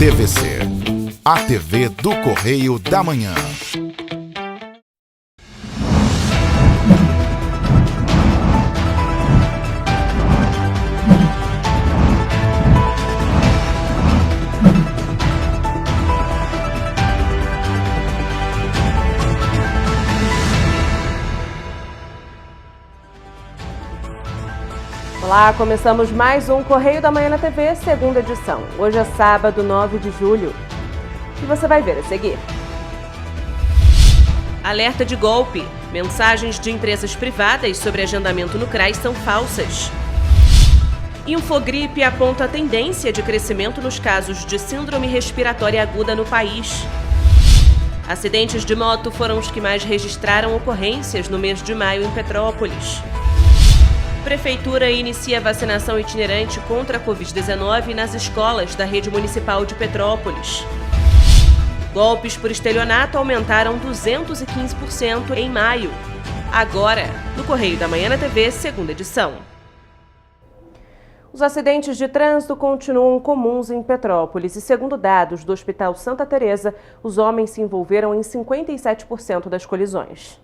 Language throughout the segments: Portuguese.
TVC, a TV do Correio da Manhã. Olá, começamos mais um Correio da Manhã na TV, segunda edição. Hoje é sábado, 9 de julho. E você vai ver a seguir. Alerta de golpe. Mensagens de empresas privadas sobre agendamento no CRAS são falsas. Infogripe aponta a tendência de crescimento nos casos de síndrome respiratória aguda no país. Acidentes de moto foram os que mais registraram ocorrências no mês de maio em Petrópolis. Prefeitura inicia vacinação itinerante contra a Covid-19 nas escolas da rede municipal de Petrópolis. Golpes por estelionato aumentaram 215% em maio. Agora, no Correio da Manhã na TV, segunda edição. Os acidentes de trânsito continuam comuns em Petrópolis e, segundo dados do Hospital Santa Teresa, os homens se envolveram em 57% das colisões.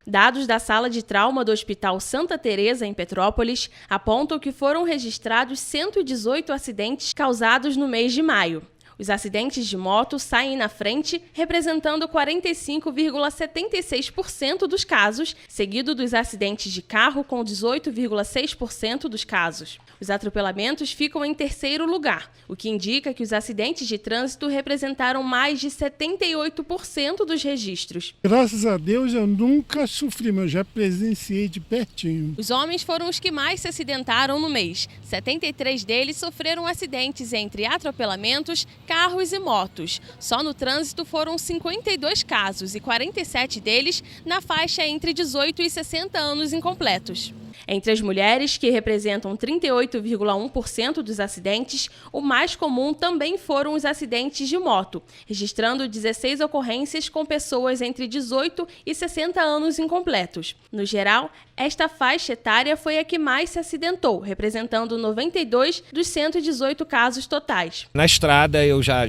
Dados da sala de trauma do Hospital Santa Teresa, em Petrópolis, apontam que foram registrados 118 acidentes causados no mês de maio. Os acidentes de moto saem na frente, representando 45,76% dos casos, seguido dos acidentes de carro, com 18,6% dos casos. Os atropelamentos ficam em terceiro lugar, o que indica que os acidentes de trânsito representaram mais de 78% dos registros. Graças a Deus eu nunca sofri, mas eu já presenciei de pertinho. Os homens foram os que mais se acidentaram no mês. 73 deles sofreram acidentes entre atropelamentos, carros e motos. Só no trânsito foram 52 casos e 47 deles na faixa entre 18 e 60 anos incompletos. Entre as mulheres, que representam 38,1% dos acidentes, o mais comum também foram os acidentes de moto, registrando 16 ocorrências com pessoas entre 18 e 60 anos incompletos. No geral, esta faixa etária foi a que mais se acidentou, representando 92 dos 118 casos totais. Na estrada eu já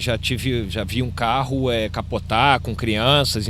vi um carro capotar com crianças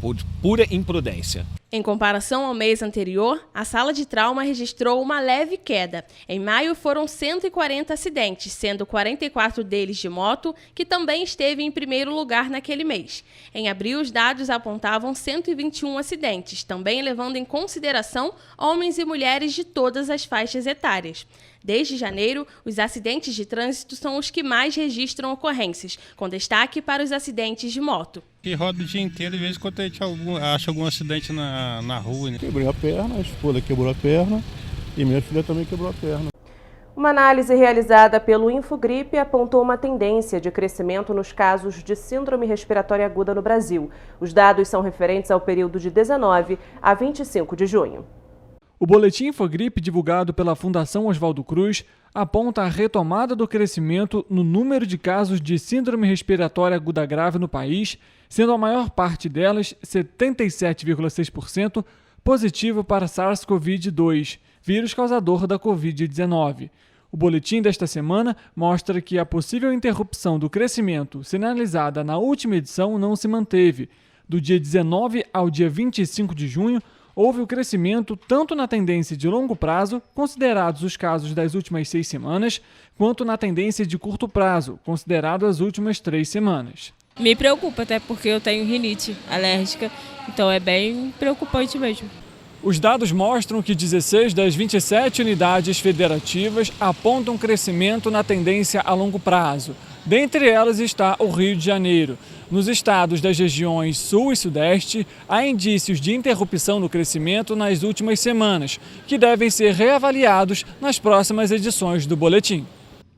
por pura imprudência. Em comparação ao mês anterior, a sala de trauma registrou uma leve queda. Em maio foram 140 acidentes, sendo 44 deles de moto, que também esteve em primeiro lugar naquele mês. Em abril, os dados apontavam 121 acidentes, também levando em consideração homens e mulheres de todas as faixas etárias. Desde janeiro, os acidentes de trânsito são os que mais registram ocorrências, com destaque para os acidentes de moto. Que roda o dia inteiro, de vez em quando a gente acha algum acidente na rua. Né? Quebrei a perna, a esposa quebrou a perna e minha filha também quebrou a perna. Uma análise realizada pelo Infogripe apontou uma tendência de crescimento nos casos de síndrome respiratória aguda no Brasil. Os dados são referentes ao período de 19 a 25 de junho. O boletim Infogripe, divulgado pela Fundação Oswaldo Cruz, aponta a retomada do crescimento no número de casos de síndrome respiratória aguda grave no país, sendo a maior parte delas, 77,6%, positivo para SARS-CoV-2, vírus causador da Covid-19. O boletim desta semana mostra que a possível interrupção do crescimento sinalizada na última edição não se manteve. Do dia 19 ao dia 25 de junho, houve o crescimento tanto na tendência de longo prazo, considerados os casos das últimas 6 semanas, quanto na tendência de curto prazo, considerado as últimas 3 semanas. Me preocupa, até porque eu tenho rinite alérgica, então é bem preocupante mesmo. Os dados mostram que 16 das 27 unidades federativas apontam crescimento na tendência a longo prazo. Dentre elas está o Rio de Janeiro. Nos estados das regiões Sul e Sudeste, há indícios de interrupção no crescimento nas últimas semanas, que devem ser reavaliados nas próximas edições do boletim.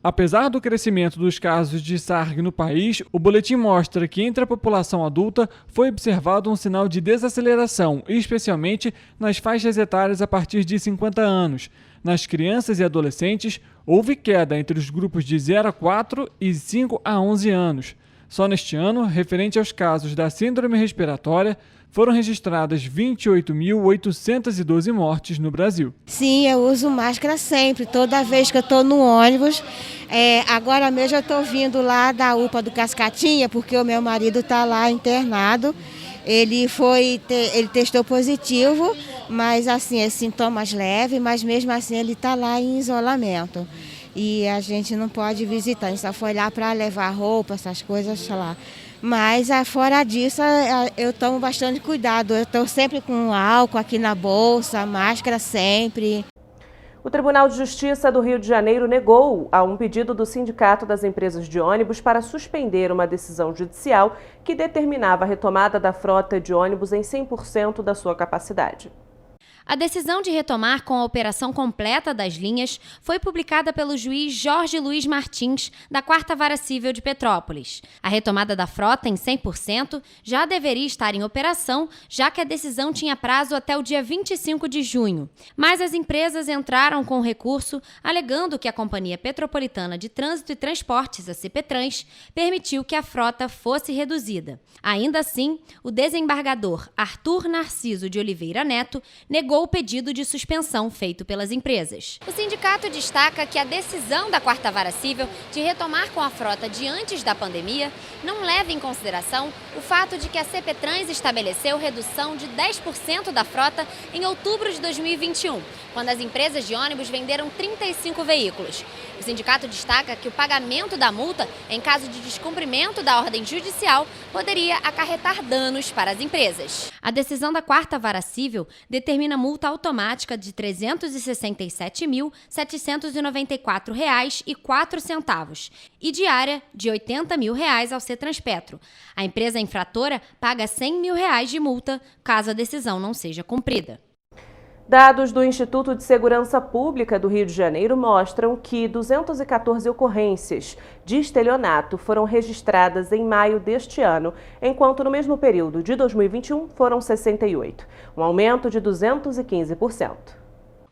Apesar do crescimento dos casos de SARG no país, o boletim mostra que entre a população adulta foi observado um sinal de desaceleração, especialmente nas faixas etárias a partir de 50 anos. Nas crianças e adolescentes, houve queda entre os grupos de 0 a 4 e 5 a 11 anos. Só neste ano, referente aos casos da síndrome respiratória, foram registradas 28.812 mortes no Brasil. Sim, eu uso máscara sempre, toda vez que eu estou no ônibus. Agora mesmo eu estou vindo lá da UPA do Cascatinha, porque o meu marido está lá internado. Ele testou positivo, mas assim, sintomas leves, mas mesmo assim ele está lá em isolamento. E a gente não pode visitar, a gente só foi lá para levar roupa, essas coisas lá. Mas fora disso, eu tomo bastante cuidado. Eu estou sempre com álcool aqui na bolsa, máscara sempre. O Tribunal de Justiça do Rio de Janeiro negou a um pedido do Sindicato das Empresas de Ônibus para suspender uma decisão judicial que determinava a retomada da frota de ônibus em 100% da sua capacidade. A decisão de retomar com a operação completa das linhas foi publicada pelo juiz Jorge Luiz Martins, da 4ª Vara Cível de Petrópolis. A retomada da frota em 100% já deveria estar em operação, já que a decisão tinha prazo até o dia 25 de junho. Mas as empresas entraram com o recurso, alegando que a Companhia Petropolitana de Trânsito e Transportes, a CPTrans, permitiu que a frota fosse reduzida. Ainda assim, o desembargador Arthur Narciso de Oliveira Neto negou o pedido de suspensão feito pelas empresas. O sindicato destaca que a decisão da 4ª Vara Cível de retomar com a frota de antes da pandemia não leva em consideração o fato de que a CPTrans estabeleceu redução de 10% da frota em outubro de 2021, quando as empresas de ônibus venderam 35 veículos. O sindicato destaca que o pagamento da multa, em caso de descumprimento da ordem judicial, poderia acarretar danos para as empresas. A decisão da 4ª Vara Cível determina multa automática de R$ 367.794,04 e diária de R$ 80 mil ao Cetranspetro. A empresa infratora paga R$ 100 mil de multa caso a decisão não seja cumprida. Dados do Instituto de Segurança Pública do Rio de Janeiro mostram que 214 ocorrências de estelionato foram registradas em maio deste ano, enquanto no mesmo período de 2021 foram 68, um aumento de 215%.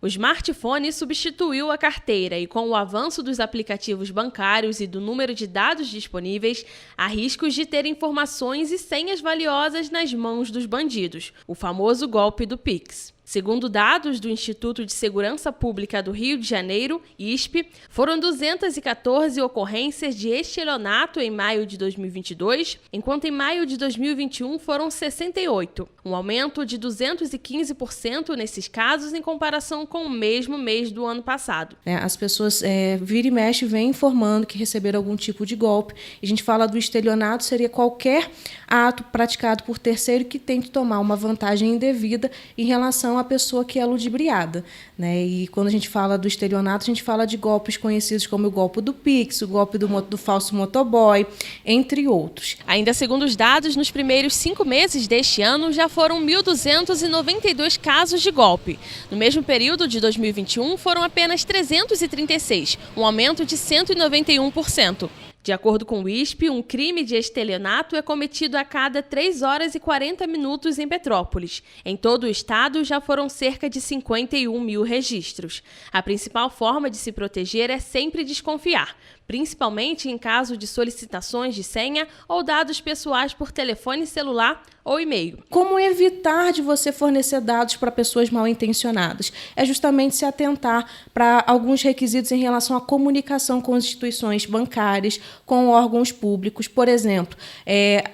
O smartphone substituiu a carteira e, com o avanço dos aplicativos bancários e do número de dados disponíveis, há riscos de ter informações e senhas valiosas nas mãos dos bandidos, o famoso golpe do Pix. Segundo dados do Instituto de Segurança Pública do Rio de Janeiro, ISP, foram 214 ocorrências de estelionato em maio de 2022, enquanto em maio de 2021 foram 68, um aumento de 215% nesses casos em comparação com o mesmo mês do ano passado. As pessoas vira e mexe vêm informando que receberam algum tipo de golpe. A gente fala do estelionato, seria qualquer ato praticado por terceiro que tente tomar uma vantagem indevida em relação à pessoa que é ludibriada, né? E quando a gente fala do estelionato, a gente fala de golpes conhecidos como o golpe do Pix, o golpe do falso motoboy, entre outros. Ainda segundo os dados, nos primeiros 5 meses deste ano já foram 1.292 casos de golpe. No mesmo período de 2021 foram apenas 336, um aumento de 191%. De acordo com o ISP, um crime de estelionato é cometido a cada 3 horas e 40 minutos em Petrópolis. Em todo o estado, já foram cerca de 51 mil registros. A principal forma de se proteger é sempre desconfiar, principalmente em caso de solicitações de senha ou dados pessoais por telefone celular ou e-mail. Como evitar de você fornecer dados para pessoas mal intencionadas? É justamente se atentar para alguns requisitos em relação à comunicação com instituições bancárias, com órgãos públicos. Por exemplo,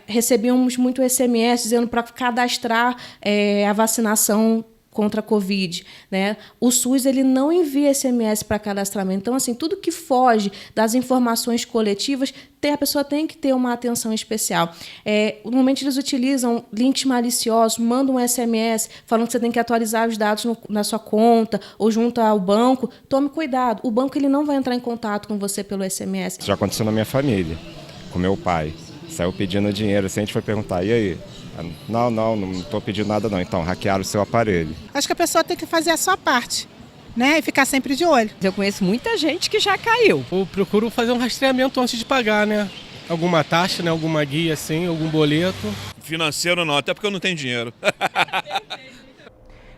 recebíamos muito SMS dizendo para cadastrar a vacinação contra a Covid, né? O SUS ele não envia SMS para cadastramento. Então, assim, tudo que foge das informações coletivas, a pessoa tem que ter uma atenção especial. Normalmente eles utilizam links maliciosos, mandam um SMS falando que você tem que atualizar os dados na sua conta ou junto ao banco. Tome cuidado, o banco ele não vai entrar em contato com você pelo SMS. Isso já aconteceu na minha família, com meu pai. Saiu pedindo dinheiro, assim, a gente foi perguntar, e aí? Não estou pedindo nada não, então hackearam o seu aparelho. Acho que a pessoa tem que fazer a sua parte, né, e ficar sempre de olho. Eu conheço muita gente que já caiu. Eu procuro fazer um rastreamento antes de pagar, né? Alguma taxa, né? Alguma guia assim, algum boleto. Financeiro não, até porque eu não tenho dinheiro.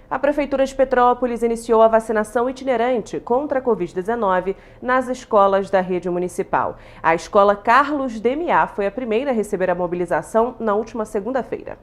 A Prefeitura de Petrópolis iniciou a vacinação itinerante contra a Covid-19 nas escolas da rede municipal. A escola Carlos Demiá foi a primeira a receber a mobilização na última segunda-feira.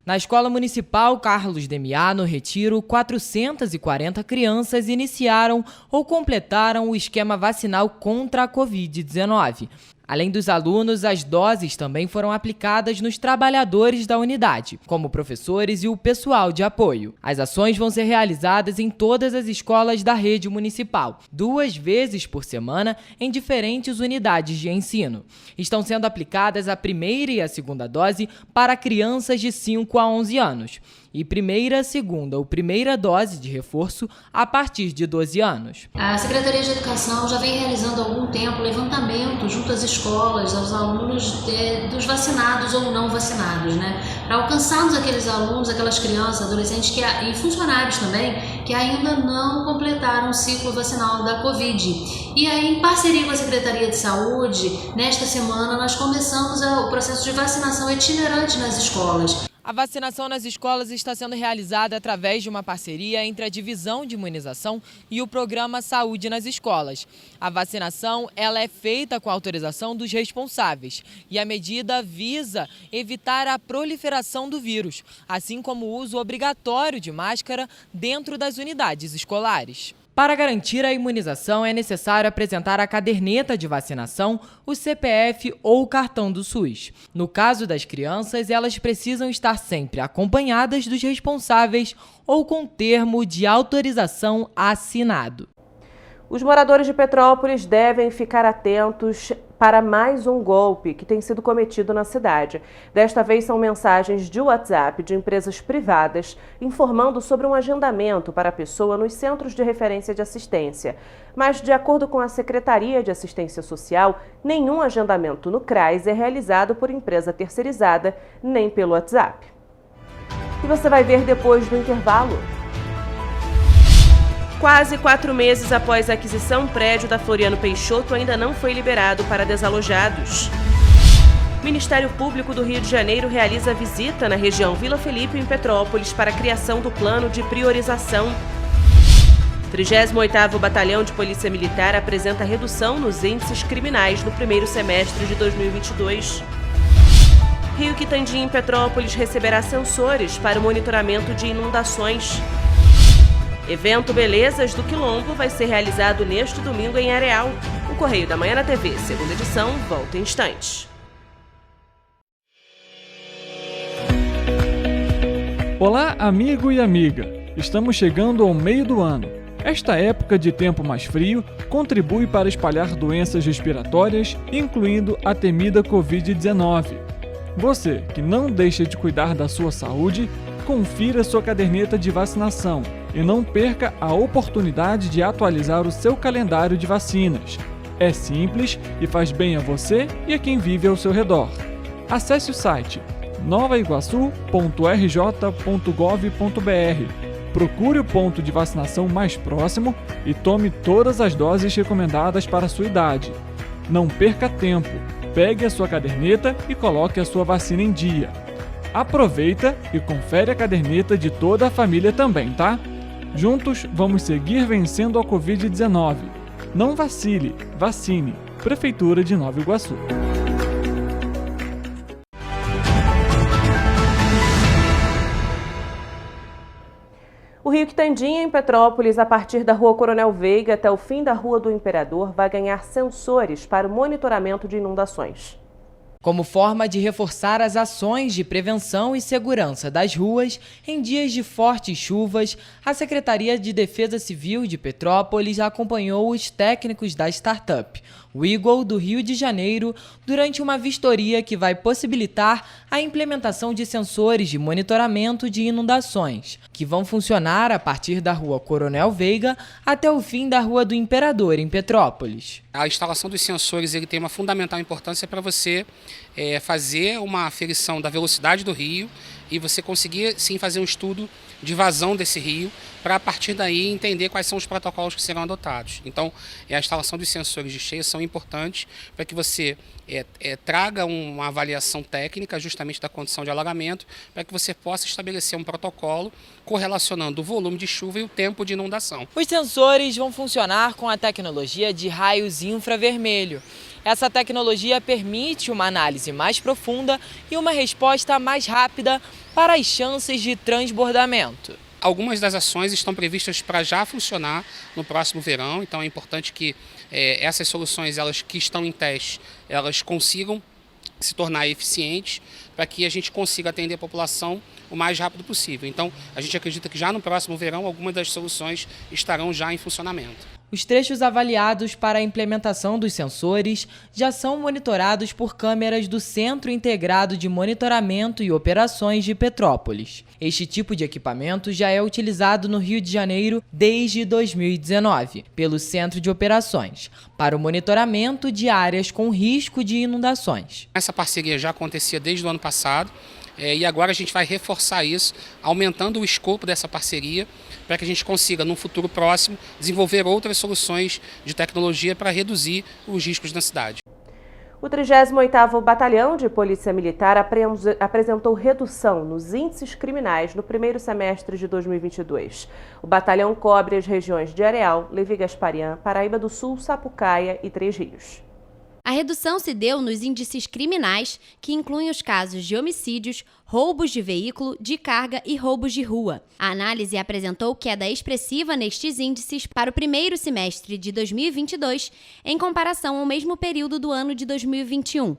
Na Escola Municipal Carlos Demiá, no Retiro, 440 crianças iniciaram ou completaram o esquema vacinal contra a Covid-19. Além dos alunos, as doses também foram aplicadas nos trabalhadores da unidade, como professores e o pessoal de apoio. As ações vão ser realizadas em todas as escolas da rede municipal, 2 vezes por semana em diferentes unidades de ensino. Estão sendo aplicadas a primeira e a segunda dose para crianças de 5 a 11 anos. E primeira, segunda ou primeira dose de reforço a partir de 12 anos. A Secretaria de Educação já vem realizando há algum tempo levantamento junto às escolas, aos alunos dos vacinados ou não vacinados, né? Para alcançarmos aqueles alunos, aquelas crianças, adolescentes e funcionários também, que ainda não completaram o ciclo vacinal da Covid. E aí, em parceria com a Secretaria de Saúde, nesta semana nós começamos o processo de vacinação itinerante nas escolas. A vacinação nas escolas está sendo realizada através de uma parceria entre a Divisão de Imunização e o Programa Saúde nas Escolas. A vacinação ela é feita com a autorização dos responsáveis e a medida visa evitar a proliferação do vírus, assim como o uso obrigatório de máscara dentro das unidades escolares. Para garantir a imunização, é necessário apresentar a caderneta de vacinação, o CPF ou o cartão do SUS. No caso das crianças, elas precisam estar sempre acompanhadas dos responsáveis ou com termo de autorização assinado. Os moradores de Petrópolis devem ficar atentos para mais um golpe que tem sido cometido na cidade. Desta vez são mensagens de WhatsApp de empresas privadas informando sobre um agendamento para a pessoa nos centros de referência de assistência. Mas, de acordo com a Secretaria de Assistência Social, nenhum agendamento no CRAS é realizado por empresa terceirizada, nem pelo WhatsApp. E você vai ver depois do intervalo. Quase 4 meses após a aquisição, o prédio da Floriano Peixoto ainda não foi liberado para desalojados. O Ministério Público do Rio de Janeiro realiza visita na região Vila Felipe, em Petrópolis, para a criação do plano de priorização. O 38º Batalhão de Polícia Militar apresenta redução nos índices criminais no primeiro semestre de 2022. Rio Quitandinha, em Petrópolis, receberá sensores para o monitoramento de inundações. Evento Belezas do Quilombo vai ser realizado neste domingo em Areal. O Correio da Manhã na TV, segunda edição, volta em instantes. Olá, amigo e amiga! Estamos chegando ao meio do ano. Esta época de tempo mais frio contribui para espalhar doenças respiratórias, incluindo a temida Covid-19. Você, que não deixa de cuidar da sua saúde, confira sua caderneta de vacinação e não perca a oportunidade de atualizar o seu calendário de vacinas. É simples e faz bem a você e a quem vive ao seu redor. Acesse o site novaiguaçu.rj.gov.br, procure o ponto de vacinação mais próximo e tome todas as doses recomendadas para a sua idade. Não perca tempo, pegue a sua caderneta e coloque a sua vacina em dia. Aproveita e confere a caderneta de toda a família também, tá? Juntos, vamos seguir vencendo a Covid-19. Não vacile, vacine. Prefeitura de Nova Iguaçu. O Rio Quitandinha, em Petrópolis, a partir da Rua Coronel Veiga até o fim da Rua do Imperador, vai ganhar sensores para o monitoramento de inundações. Como forma de reforçar as ações de prevenção e segurança das ruas em dias de fortes chuvas, a Secretaria de Defesa Civil de Petrópolis acompanhou os técnicos da startup Wiggle do Rio de Janeiro durante uma vistoria que vai possibilitar a implementação de sensores de monitoramento de inundações, que vão funcionar a partir da Rua Coronel Veiga até o fim da Rua do Imperador, em Petrópolis. A instalação dos sensores ele tem uma fundamental importância para você fazer uma aferição da velocidade do rio e você conseguir sim fazer um estudo de vazão desse rio para a partir daí entender quais são os protocolos que serão adotados. Então, a instalação dos sensores de cheia são importantes para que você traga uma avaliação técnica justamente da condição de alagamento, para que você possa estabelecer um protocolo correlacionando o volume de chuva e o tempo de inundação. Os sensores vão funcionar com a tecnologia de raios infravermelho. Essa tecnologia permite uma análise mais profunda e uma resposta mais rápida para as chances de transbordamento. Algumas das ações estão previstas para já funcionar no próximo verão, então é importante que essas soluções, elas que estão em teste, elas consigam se tornar eficientes para que a gente consiga atender a população o mais rápido possível. Então, a gente acredita que já no próximo verão, algumas das soluções estarão já em funcionamento. Os trechos avaliados para a implementação dos sensores já são monitorados por câmeras do Centro Integrado de Monitoramento e Operações de Petrópolis. Este tipo de equipamento já é utilizado no Rio de Janeiro desde 2019, pelo Centro de Operações, para o monitoramento de áreas com risco de inundações. Essa parceria já acontecia desde o ano passado, e agora a gente vai reforçar isso, aumentando o escopo dessa parceria, para que a gente consiga, num futuro próximo, desenvolver outras soluções de tecnologia para reduzir os riscos na cidade. O 38º Batalhão de Polícia Militar apresentou redução nos índices criminais no primeiro semestre de 2022. O batalhão cobre as regiões de Areal, Levi Gasparian, Paraíba do Sul, Sapucaia e Três Rios. A redução se deu nos índices criminais, que incluem os casos de homicídios, roubos de veículo, de carga e roubos de rua. A análise apresentou queda expressiva nestes índices para o primeiro semestre de 2022, em comparação ao mesmo período do ano de 2021.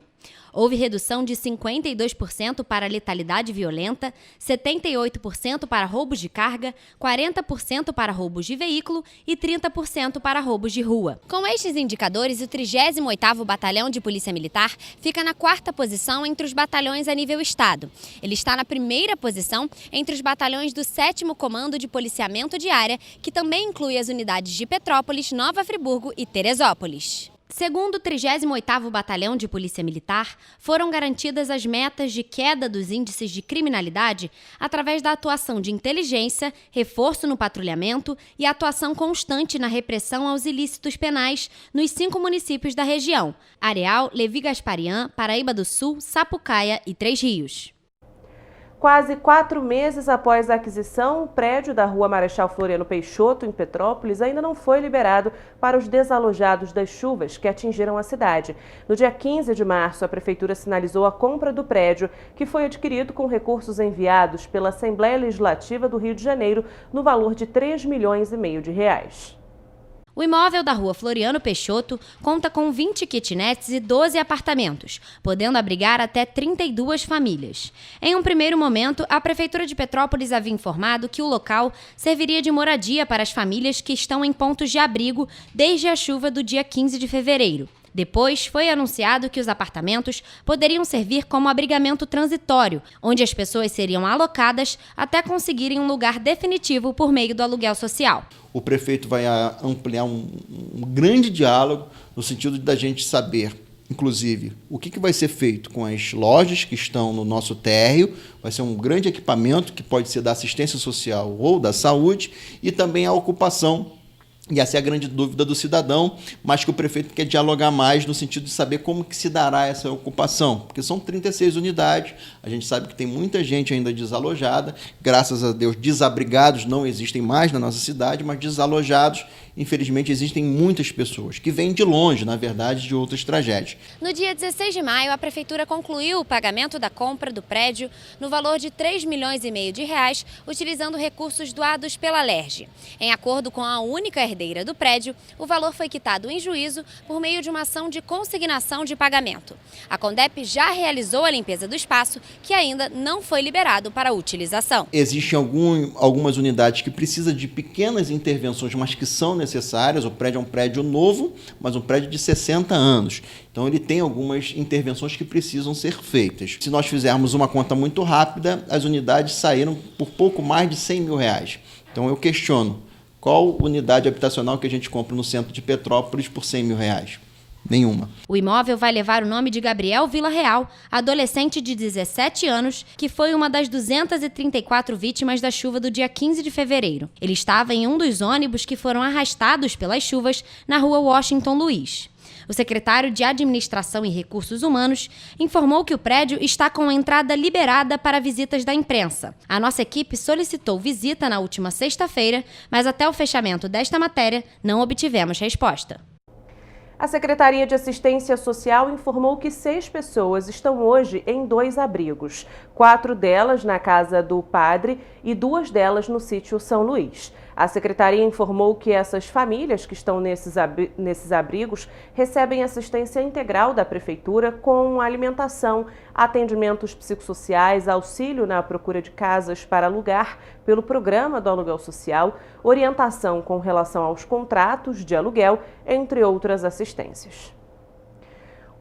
Houve redução de 52% para letalidade violenta, 78% para roubos de carga, 40% para roubos de veículo e 30% para roubos de rua. Com estes indicadores, o 38º Batalhão de Polícia Militar fica na 4ª posição entre os batalhões a nível estado. Ele está na 1ª posição entre os batalhões do 7º Comando de Policiamento de Área, que também inclui as unidades de Petrópolis, Nova Friburgo e Teresópolis. Segundo o 38º Batalhão de Polícia Militar, foram garantidas as metas de queda dos índices de criminalidade através da atuação de inteligência, reforço no patrulhamento e atuação constante na repressão aos ilícitos penais nos 5 municípios da região: Areal, Levi Gasparian, Paraíba do Sul, Sapucaia e Três Rios. Quase 4 meses após a aquisição, o prédio da Rua Marechal Floriano Peixoto, em Petrópolis, ainda não foi liberado para os desalojados das chuvas que atingiram a cidade. No dia 15 de março, a Prefeitura sinalizou a compra do prédio, que foi adquirido com recursos enviados pela Assembleia Legislativa do Rio de Janeiro, no valor de R$3,5 milhões de reais. O imóvel da Rua Floriano Peixoto conta com 20 kitnets e 12 apartamentos, podendo abrigar até 32 famílias. Em um primeiro momento, a Prefeitura de Petrópolis havia informado que o local serviria de moradia para as famílias que estão em pontos de abrigo desde a chuva do dia 15 de fevereiro. Depois, foi anunciado que os apartamentos poderiam servir como abrigamento transitório, onde as pessoas seriam alocadas até conseguirem um lugar definitivo por meio do aluguel social. O prefeito vai ampliar um grande diálogo no sentido da gente saber, inclusive, o que vai ser feito com as lojas que estão no nosso térreo. Vai ser um grande equipamento que pode ser da assistência social ou da saúde, e também a ocupação. E essa é a grande dúvida do cidadão, mas que o prefeito quer dialogar mais no sentido de saber como que se dará essa ocupação, porque são 36 unidades, a gente sabe que tem muita gente ainda desalojada, graças a Deus desabrigados não existem mais na nossa cidade, mas desalojados, infelizmente, existem muitas pessoas que vêm de longe, na verdade, de outras tragédias. No dia 16 de maio, a Prefeitura concluiu o pagamento da compra do prédio no valor de R$3,5 milhões de reais, utilizando recursos doados pela Alerj. Em acordo com a única herdeira do prédio, o valor foi quitado em juízo por meio de uma ação de consignação de pagamento. A Condep já realizou a limpeza do espaço, que ainda não foi liberado para utilização. Existem algumas unidades que precisam de pequenas intervenções, mas que são necessárias. O prédio é um prédio novo, mas um prédio de 60 anos. Então ele tem algumas intervenções que precisam ser feitas. Se nós fizermos uma conta muito rápida, as unidades saíram por pouco mais de R$100 mil. Então eu questiono, qual unidade habitacional que a gente compra no centro de Petrópolis por R$100 mil? nenhuma. O imóvel vai levar o nome de Gabriel Vila Real, adolescente de 17 anos, que foi uma das 234 vítimas da chuva do dia 15 de fevereiro. Ele estava em um dos ônibus que foram arrastados pelas chuvas na rua Washington Luiz. O secretário de Administração e Recursos Humanos informou que o prédio está com entrada liberada para visitas da imprensa. A nossa equipe solicitou visita na última sexta-feira, mas até o fechamento desta matéria não obtivemos resposta. A Secretaria de Assistência Social informou que 6 pessoas estão hoje em 2 abrigos. 4 delas na casa do padre e 2 delas no sítio São Luís. A Secretaria informou que essas famílias que estão nesses abrigos recebem assistência integral da Prefeitura com alimentação, atendimentos psicossociais, auxílio na procura de casas para alugar pelo Programa do Aluguel Social, orientação com relação aos contratos de aluguel, entre outras assistências.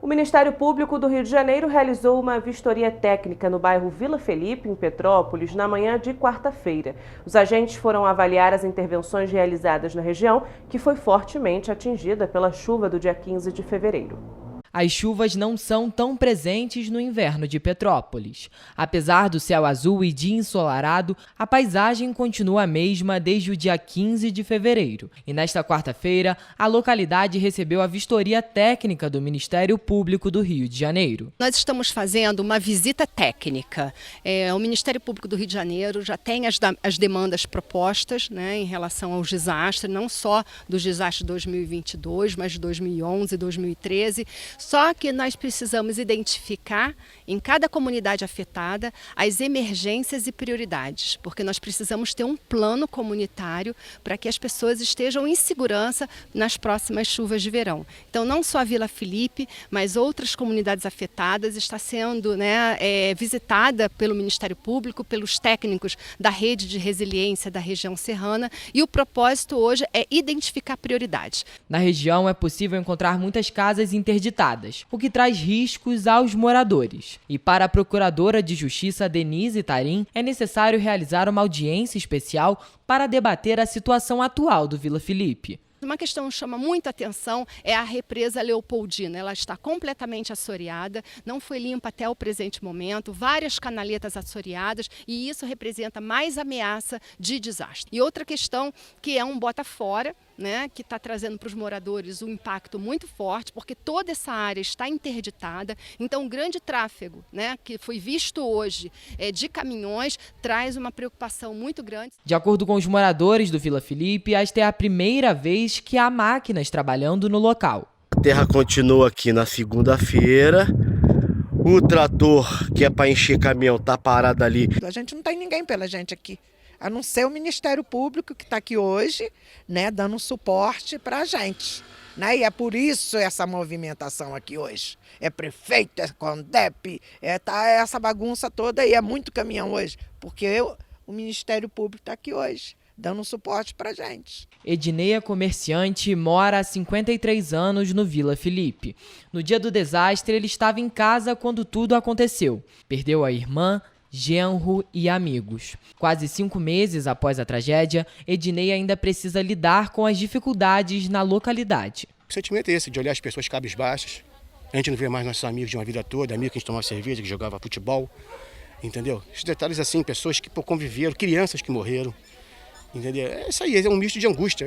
O Ministério Público do Rio de Janeiro realizou uma vistoria técnica no bairro Vila Felipe, em Petrópolis, na manhã de quarta-feira. Os agentes foram avaliar as intervenções realizadas na região, que foi fortemente atingida pela chuva do dia 15 de fevereiro. As chuvas não são tão presentes no inverno de Petrópolis. Apesar do céu azul e dia ensolarado, a paisagem continua a mesma desde o dia 15 de fevereiro. E nesta quarta-feira, a localidade recebeu a vistoria técnica do Ministério Público do Rio de Janeiro. Nós estamos fazendo uma visita técnica. O Ministério Público do Rio de Janeiro já tem as demandas propostas, né, em relação aos desastres, não só dos desastres de 2022, mas de 2011 e 2013. Só que nós precisamos identificar em cada comunidade afetada as emergências e prioridades, porque nós precisamos ter um plano comunitário para que as pessoas estejam em segurança nas próximas chuvas de verão. Então, não só a Vila Felipe, mas outras comunidades afetadas está sendo, visitada pelo Ministério Público, pelos técnicos da rede de resiliência da região serrana, e o propósito hoje é identificar prioridades. Na região é possível encontrar muitas casas interditadas, o que traz riscos aos moradores. E para a Procuradora de Justiça Denise Tarim, é necessário realizar uma audiência especial para debater a situação atual do Vila Felipe. Uma questão que chama muita atenção é a represa Leopoldina. Ela está completamente assoreada, não foi limpa até o presente momento, várias canaletas assoreadas, e isso representa mais ameaça de desastre. E outra questão que é um bota fora, né, que está trazendo para os moradores um impacto muito forte, porque toda essa área está interditada, então o grande tráfego, né, que foi visto hoje de caminhões, traz uma preocupação muito grande. De acordo com os moradores do Vila Felipe, esta é a primeira vez que há máquinas trabalhando no local. A terra continua aqui na segunda-feira, o trator que é para encher caminhão está parado ali. A gente não tem ninguém pela gente aqui, a não ser o Ministério Público que está aqui hoje, né, dando suporte para a gente. Né? E é por isso essa movimentação aqui hoje. É prefeito, é CONDEP, tá essa bagunça toda aí, é muito caminhão hoje, porque o Ministério Público está aqui hoje, dando suporte para a gente. Ednei é comerciante e mora há 53 anos no Vila Felipe. No dia do desastre, ele estava em casa quando tudo aconteceu. Perdeu a irmã, genro e amigos. Quase 5 meses após a tragédia, Ednei ainda precisa lidar com as dificuldades na localidade. O sentimento é esse, de olhar as pessoas cabisbaixas. A gente não vê mais nossos amigos de uma vida toda, amigos que a gente tomava cerveja, que jogava futebol, entendeu? Esses detalhes assim, pessoas que conviveram, crianças que morreram, entendeu? É isso aí, é um misto de angústia.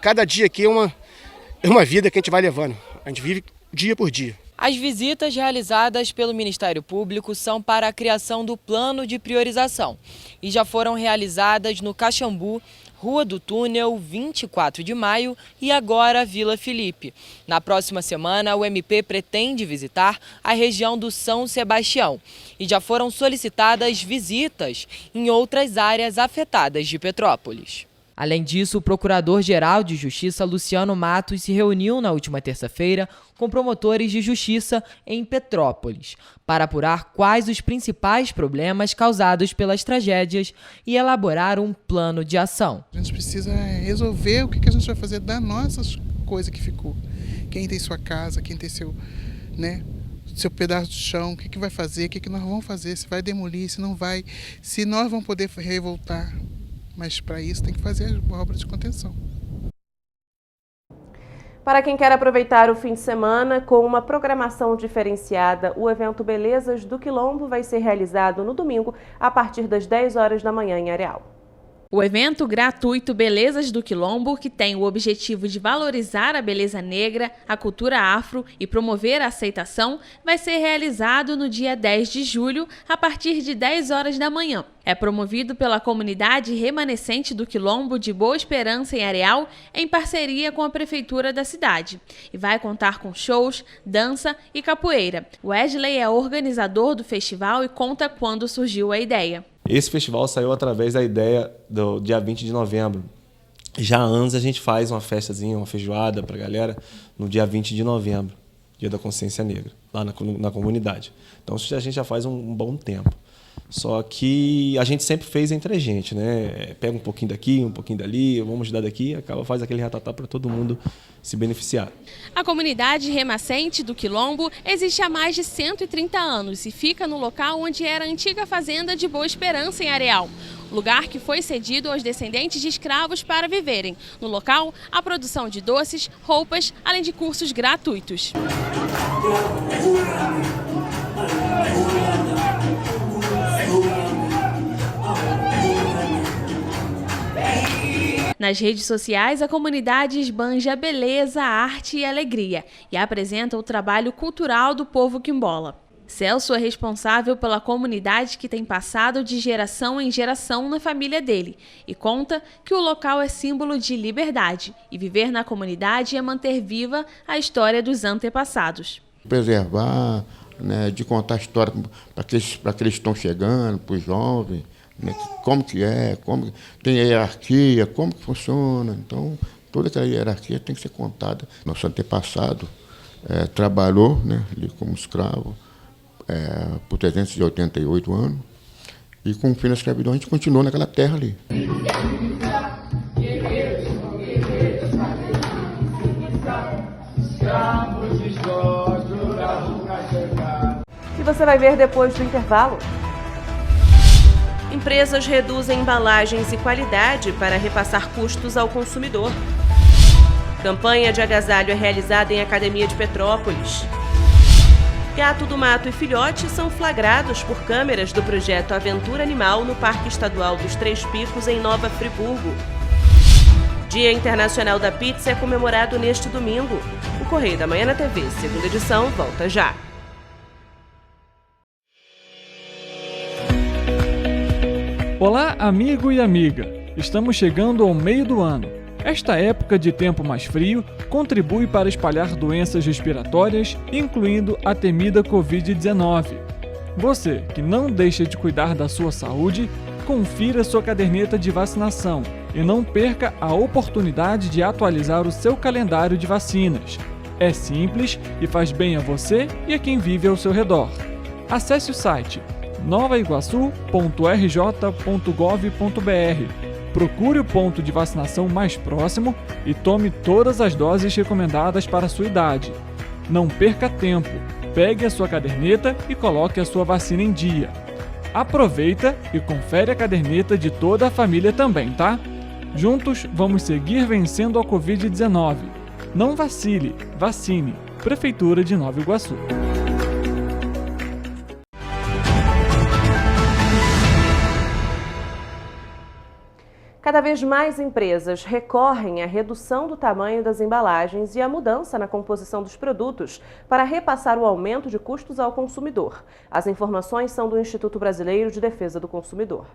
Cada dia aqui é uma vida que a gente vai levando. A gente vive dia por dia. As visitas realizadas pelo Ministério Público são para a criação do plano de priorização e já foram realizadas no Caxambu, Rua do Túnel, 24 de maio e agora Vila Felipe. Na próxima semana, o MP pretende visitar a região do São Sebastião e já foram solicitadas visitas em outras áreas afetadas de Petrópolis. Além disso, o Procurador-Geral de Justiça, Luciano Matos, se reuniu na última terça-feira com promotores de justiça em Petrópolis para apurar quais os principais problemas causados pelas tragédias e elaborar um plano de ação. A gente precisa resolver o que a gente vai fazer da nossa coisa que ficou. Quem tem sua casa, quem tem seu pedaço de chão, o que vai fazer, o que nós vamos fazer, se vai demolir, se não vai, se nós vamos poder revoltar. Mas para isso tem que fazer a obra de contenção. Para quem quer aproveitar o fim de semana com uma programação diferenciada, o evento Belezas do Quilombo vai ser realizado no domingo, a partir das 10 horas da manhã em Areal. O evento gratuito Belezas do Quilombo, que tem o objetivo de valorizar a beleza negra, a cultura afro e promover a aceitação, vai ser realizado no dia 10 de julho, a partir de 10 horas da manhã. É promovido pela comunidade remanescente do Quilombo de Boa Esperança em Areal, em parceria com a prefeitura da cidade. E vai contar com shows, dança e capoeira. Wesley é organizador do festival e conta quando surgiu a ideia. Esse festival saiu através da ideia do dia 20 de novembro. Já há anos a gente faz uma festazinha, uma feijoada para a galera no dia 20 de novembro, Dia da Consciência Negra, lá na comunidade. Então a gente já faz um bom tempo. Só que a gente sempre fez entre a gente, né? Pega um pouquinho daqui, um pouquinho dali, vamos ajudar daqui, faz aquele ratatá para todo mundo se beneficiar. A comunidade remanescente do Quilombo existe há mais de 130 anos e fica no local onde era a antiga fazenda de Boa Esperança em Areal, lugar que foi cedido aos descendentes de escravos para viverem. No local, a produção de doces, roupas, além de cursos gratuitos. Nas redes sociais, a comunidade esbanja a beleza, a arte e a alegria e apresenta o trabalho cultural do povo quimbola. Celso é responsável pela comunidade que tem passado de geração em geração na família dele e conta que o local é símbolo de liberdade e viver na comunidade é manter viva a história dos antepassados. Preservar, né, de contar a história para aqueles que estão chegando, para os jovens. Como que é, como tem a hierarquia, como que funciona. Então, toda aquela hierarquia tem que ser contada. Nosso antepassado trabalhou, né, ali como escravo por 388 anos e com o fim da escravidão a gente continuou naquela terra ali. E você vai ver depois do intervalo. Empresas reduzem embalagens e qualidade para repassar custos ao consumidor. Campanha de agasalho é realizada em Academia de Petrópolis. Gato do mato e filhote são flagrados por câmeras do projeto Aventura Animal no Parque Estadual dos Três Picos, em Nova Friburgo. Dia Internacional da Pizza é comemorado neste domingo. O Correio da Manhã na TV, segunda edição, volta já. Olá, amigo e amiga! Estamos chegando ao meio do ano. Esta época de tempo mais frio contribui para espalhar doenças respiratórias, incluindo a temida Covid-19. Você, que não deixa de cuidar da sua saúde, confira sua caderneta de vacinação e não perca a oportunidade de atualizar o seu calendário de vacinas. É simples e faz bem a você e a quem vive ao seu redor. Acesse o site novaiguaçu.rj.gov.br. Procure o ponto de vacinação mais próximo e tome todas as doses recomendadas para a sua idade. Não perca tempo, pegue a sua caderneta e coloque a sua vacina em dia. Aproveita e confere a caderneta de toda a família também, tá? Juntos vamos seguir vencendo a Covid-19. Não vacile, vacine. Prefeitura de Nova Iguaçu. Cada vez mais empresas recorrem à redução do tamanho das embalagens e à mudança na composição dos produtos para repassar o aumento de custos ao consumidor. As informações são do Instituto Brasileiro de Defesa do Consumidor.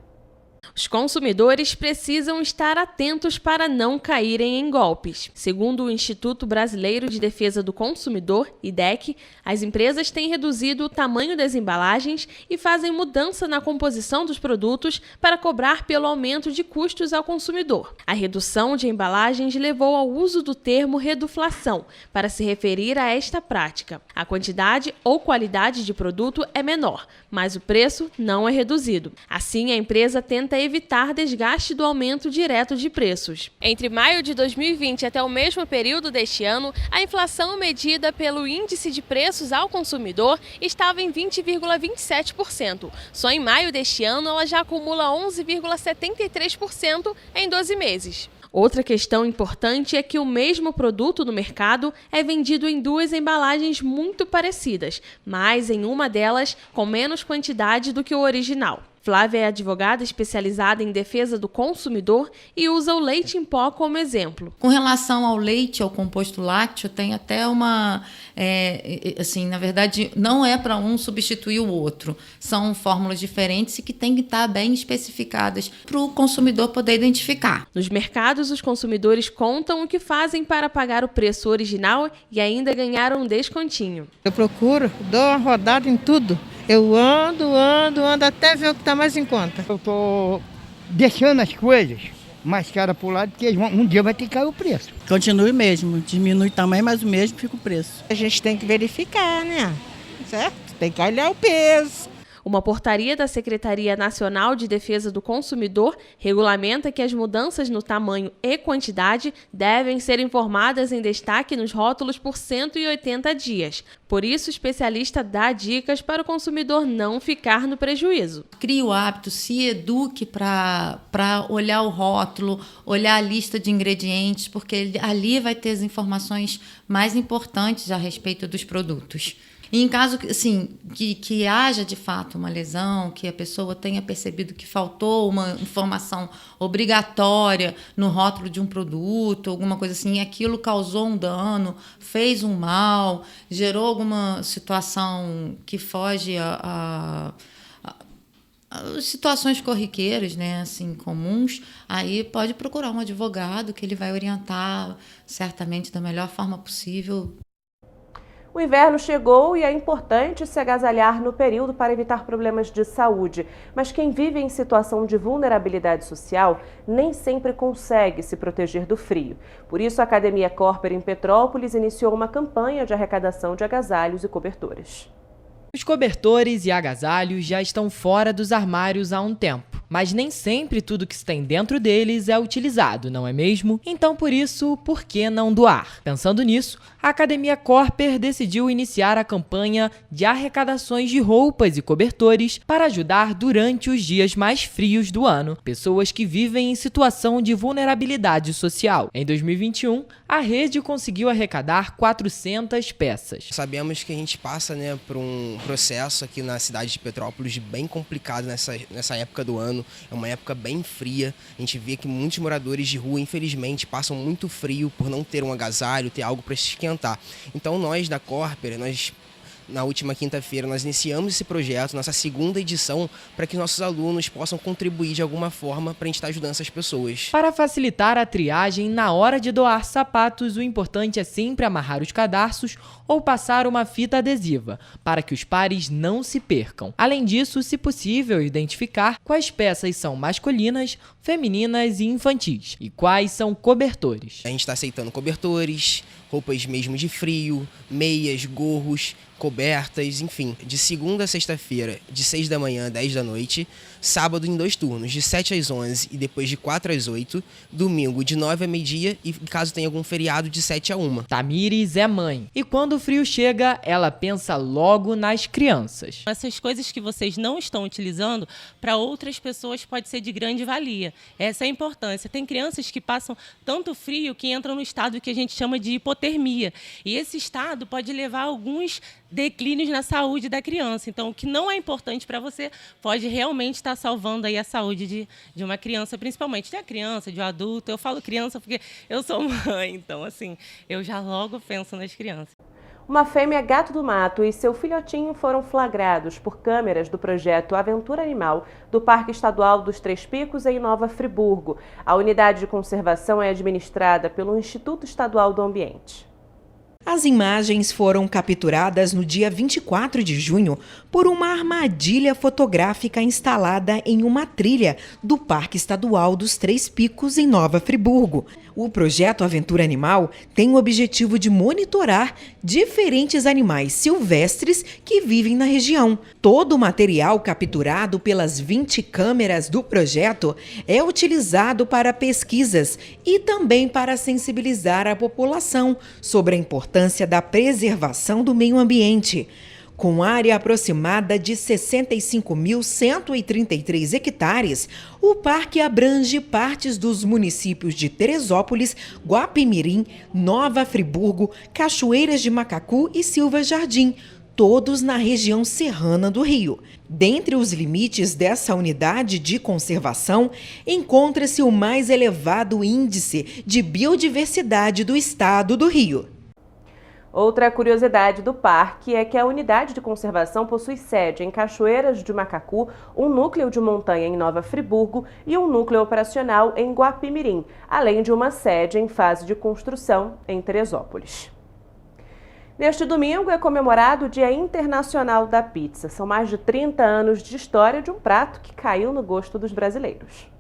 Os consumidores precisam estar atentos para não caírem em golpes. Segundo o Instituto Brasileiro de Defesa do Consumidor, IDEC, as empresas têm reduzido o tamanho das embalagens e fazem mudança na composição dos produtos para cobrar pelo aumento de custos ao consumidor. A redução de embalagens levou ao uso do termo reduflação para se referir a esta prática. A quantidade ou qualidade de produto é menor, mas o preço não é reduzido. Assim, a empresa tenta evitar desgaste do aumento direto de preços. Entre maio de 2020 até o mesmo período deste ano, a inflação medida pelo Índice de Preços ao Consumidor estava em 20,27%. Só em maio deste ano, ela já acumula 11,73% em 12 meses. Outra questão importante é que o mesmo produto no mercado é vendido em 2 embalagens muito parecidas, mas em uma delas com menos quantidade do que o original. Flávia é advogada especializada em defesa do consumidor e usa o leite em pó como exemplo. Com relação ao leite, ao composto lácteo, tem até uma... na verdade, não é para um substituir o outro. São fórmulas diferentes e que têm que estar bem especificadas para o consumidor poder identificar. Nos mercados, os consumidores contam o que fazem para pagar o preço original e ainda ganhar um descontinho. Eu procuro, dou uma rodada em tudo. Eu ando até ver o que está mais em conta. Eu estou deixando as coisas mais caras para o lado, porque um dia vai ter que cair o preço. Continue mesmo, diminui o tamanho, mas o mesmo fica o preço. A gente tem que verificar, né? Certo? Tem que olhar o peso. Uma portaria da Secretaria Nacional de Defesa do Consumidor regulamenta que as mudanças no tamanho e quantidade devem ser informadas em destaque nos rótulos por 180 dias. Por isso, o especialista dá dicas para o consumidor não ficar no prejuízo. Crie o hábito, se eduque para olhar o rótulo, olhar a lista de ingredientes, porque ali vai ter as informações mais importantes a respeito dos produtos. E em caso que haja de fato uma lesão, que a pessoa tenha percebido que faltou uma informação obrigatória no rótulo de um produto, alguma coisa assim, e aquilo causou um dano, fez um mal, gerou alguma situação que foge a situações corriqueiras, né, assim, comuns, aí pode procurar um advogado que ele vai orientar certamente da melhor forma possível. O inverno chegou e é importante se agasalhar no período para evitar problemas de saúde. Mas quem vive em situação de vulnerabilidade social nem sempre consegue se proteger do frio. Por isso, a Academia Corper em Petrópolis iniciou uma campanha de arrecadação de agasalhos e cobertores. Os cobertores e agasalhos já estão fora dos armários há um tempo, mas nem sempre tudo que tem dentro deles é utilizado, não é mesmo? Então, por isso, por que não doar? Pensando nisso, a Academia Corper decidiu iniciar a campanha de arrecadações de roupas e cobertores para ajudar durante os dias mais frios do ano, pessoas que vivem em situação de vulnerabilidade social. Em 2021, a rede conseguiu arrecadar 400 peças. Sabemos que a gente passa, por um processo aqui na cidade de Petrópolis bem complicado nessa época do ano. É uma época bem fria. A gente vê que muitos moradores de rua, infelizmente, passam muito frio por não ter um agasalho, ter algo para se esquentar. Então nós da Corper, na última quinta-feira, nós iniciamos esse projeto, nossa segunda edição, para que nossos alunos possam contribuir de alguma forma para a gente estar ajudando essas pessoas. Para facilitar a triagem, na hora de doar sapatos, o importante é sempre amarrar os cadarços ou passar uma fita adesiva, para que os pares não se percam. Além disso, se possível, identificar quais peças são masculinas, femininas e infantis, e quais são cobertores. A gente está aceitando cobertores, roupas mesmo de frio, meias, gorros, cobertas, enfim, de segunda a sexta-feira, de 6 da manhã a 10 da noite, sábado em 2 turnos, de 7 às 11 e depois de 4 às 8, domingo de 9 a meio-dia e caso tenha algum feriado de 7 a 1. Tamires é mãe e quando o frio chega, ela pensa logo nas crianças. Essas coisas que vocês não estão utilizando, para outras pessoas pode ser de grande valia. Essa é a importância. Tem crianças que passam tanto frio que entram no estado que a gente chama de hipotermia. E esse estado pode levar a alguns declínios na saúde da criança. Então, o que não é importante para você pode realmente estar salvando aí a saúde de uma criança, principalmente de uma criança, de um adulto. Eu falo criança porque eu sou mãe, então, assim, eu já logo penso nas crianças. Uma fêmea gato do mato e seu filhotinho foram flagrados por câmeras do projeto Aventura Animal do Parque Estadual dos Três Picos, em Nova Friburgo. A unidade de conservação é administrada pelo Instituto Estadual do Ambiente. As imagens foram capturadas no dia 24 de junho por uma armadilha fotográfica instalada em uma trilha do Parque Estadual dos Três Picos, em Nova Friburgo. O projeto Aventura Animal tem o objetivo de monitorar diferentes animais silvestres que vivem na região. Todo o material capturado pelas 20 câmeras do projeto é utilizado para pesquisas e também para sensibilizar a população sobre a importância da preservação do meio ambiente. Com área aproximada de 65.133 hectares, o parque abrange partes dos municípios de Teresópolis, Guapimirim, Nova Friburgo, Cachoeiras de Macacu e Silva Jardim, todos na região serrana do Rio. Dentre os limites dessa unidade de conservação, encontra-se o mais elevado índice de biodiversidade do estado do Rio. Outra curiosidade do parque é que a unidade de conservação possui sede em Cachoeiras de Macacu, um núcleo de montanha em Nova Friburgo e um núcleo operacional em Guapimirim, além de uma sede em fase de construção em Teresópolis. Neste domingo é comemorado o Dia Internacional da Pizza. São mais de 30 anos de história de um prato que caiu no gosto dos brasileiros.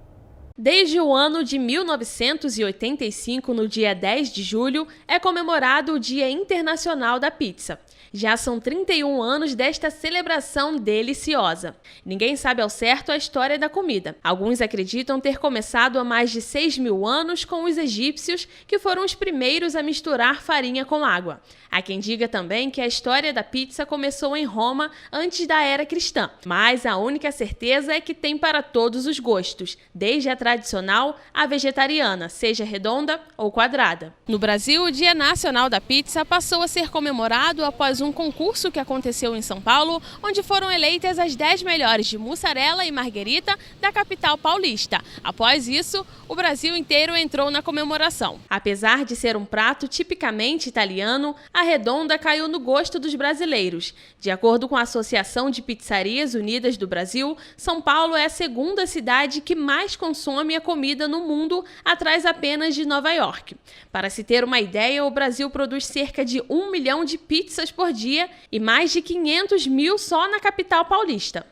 Desde o ano de 1985, no dia 10 de julho, é comemorado o Dia Internacional da Pizza. Já são 31 anos desta celebração deliciosa. Ninguém sabe ao certo a história da comida. Alguns acreditam ter começado há mais de 6.000 anos com os egípcios, que foram os primeiros a misturar farinha com água. Há quem diga também que a história da pizza começou em Roma antes da era cristã. Mas a única certeza é que tem para todos os gostos, desde a tradicional à vegetariana, seja redonda ou quadrada. No Brasil, o Dia Nacional da Pizza passou a ser comemorado após um concurso que aconteceu em São Paulo, onde foram eleitas as 10 melhores de mussarela e marguerita da capital paulista. Após isso, o Brasil inteiro entrou na comemoração. Apesar de ser um prato tipicamente italiano, a redonda caiu no gosto dos brasileiros. De acordo com a Associação de Pizzarias Unidas do Brasil, São Paulo é a segunda cidade que mais consome a comida no mundo, atrás apenas de Nova York. Para se ter uma ideia, o Brasil produz cerca de 1 milhão de pizzas por dia e mais de 500 mil só na capital paulista.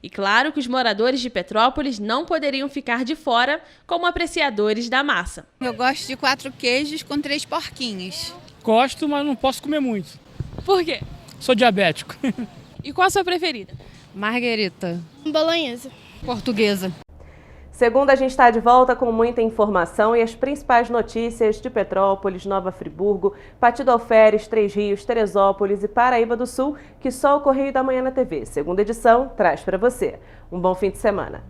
E claro que os moradores de Petrópolis não poderiam ficar de fora como apreciadores da massa. Eu gosto de 4 queijos com 3 porquinhos. Gosto, mas não posso comer muito. Por quê? Sou diabético. E qual a sua preferida? Marguerita. Bolonhesa. Portuguesa. Segunda, a gente está de volta com muita informação e as principais notícias de Petrópolis, Nova Friburgo, Pati do Alferes, Três Rios, Teresópolis e Paraíba do Sul, que só o Correio da Manhã na TV. Segunda edição traz para você. Um bom fim de semana.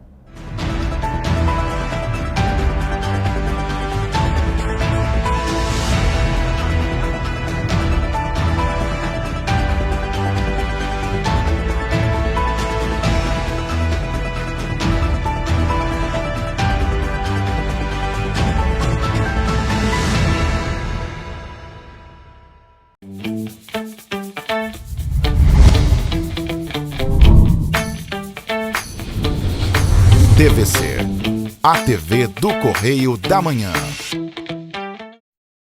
TVC, a TV do Correio da Manhã.